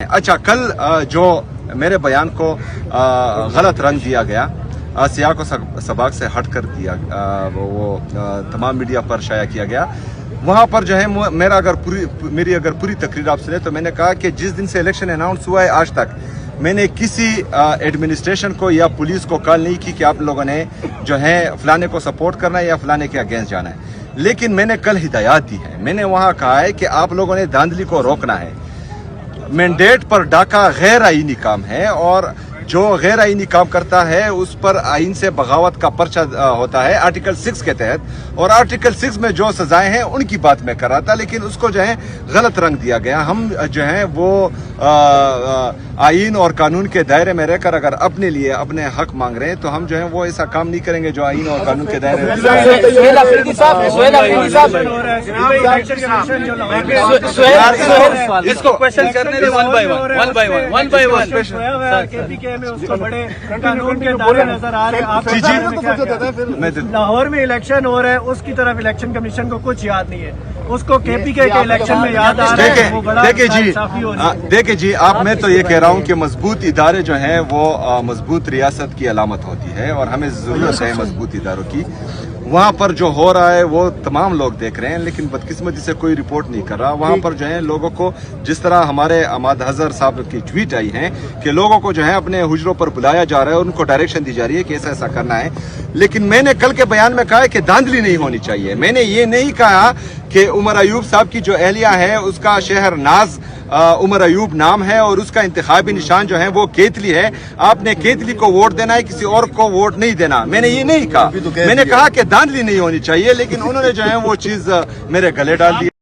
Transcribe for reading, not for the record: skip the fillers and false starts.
اچھا کل جو میرے بیان کو غلط رنگ دیا گیا، سیاق و سباق سے ہٹ کر دیا، وہ تمام میڈیا پر شائع کیا گیا، وہاں پر جو ہے میری اگر پوری تقریر آپ سنیں تو میں نے کہا کہ جس دن سے الیکشن اناؤنس ہوا ہے آج تک میں نے کسی ایڈمنسٹریشن کو یا پولیس کو کال نہیں کی کہ آپ لوگوں نے جو ہے فلانے کو سپورٹ کرنا ہے یا فلانے کے اگینسٹ جانا ہے، لیکن میں نے کل ہدایات دی ہے، میں نے وہاں کہا ہے کہ آپ لوگوں نے دھاندلی کو روکنا ہے، مینڈیٹ پر ڈاکہ غیر آئینی کام ہے، اور جو غیر آئینی کام کرتا ہے اس پر آئین سے بغاوت کا پرچہ ہوتا ہے آرٹیکل 6 کے تحت، اور آرٹیکل 6 میں جو سزائیں ہیں ان کی بات میں کر رہا تھا، لیکن اس کو جو ہے غلط رنگ دیا گیا۔ ہم جو ہیں وہ آئین اور قانون کے دائرے میں رہ کر اگر اپنے لیے اپنے حق مانگ رہے ہیں تو ہم جو ہیں وہ ایسا کام نہیں کریں گے جو آئین اور قانون کے دائرے میں۔ اس کو کوشچن کرنے دیں ون بائی ون۔ لاہور میں الیکشن ہو رہا ہے، اس کی طرف الیکشن کمیشن کو کچھ یاد نہیں ہے، اس کو کے پی کے الیکشن میں یاد آ رہا ہے۔ دیکھیں جی، آپ میں تو یہ کہہ رہا ہوں کہ مضبوط ادارے جو ہیں وہ مضبوط ریاست کی علامت ہوتی ہے، اور ہمیں ضرورت ہے مضبوط اداروں کی۔ وہاں پر جو ہو رہا ہے وہ تمام لوگ دیکھ رہے ہیں، لیکن بدقسمتی سے کوئی رپورٹ نہیں کر رہا۔ وہاں پر جو ہے لوگوں کو، جس طرح ہمارے عماد حضر صاحب کی ٹویٹ آئی ہیں کہ لوگوں کو جو ہے اپنے حجروں پر بلایا جا رہا ہے، ان کو ڈائریکشن دی جا رہی ہے کہ ایسا ایسا کرنا ہے، لیکن میں نے کل کے بیان میں کہا ہے کہ دھاندلی نہیں ہونی چاہیے۔ میں نے یہ نہیں کہا کہ عمر ایوب صاحب کی جو اہلیہ ہے اس کا شہر ناز عمر ایوب نام ہے اور اس کا انتخابی نشان جو ہے وہ کیتلی ہے، آپ نے کیتلی کو ووٹ دینا ہے، کسی اور کو ووٹ نہیں دینا۔ میں نے یہ نہیں کہا، میں نے کہا کہ دھاندلی نہیں ہونی چاہیے، لیکن انہوں نے جو ہے وہ چیز میرے گلے ڈال دی۔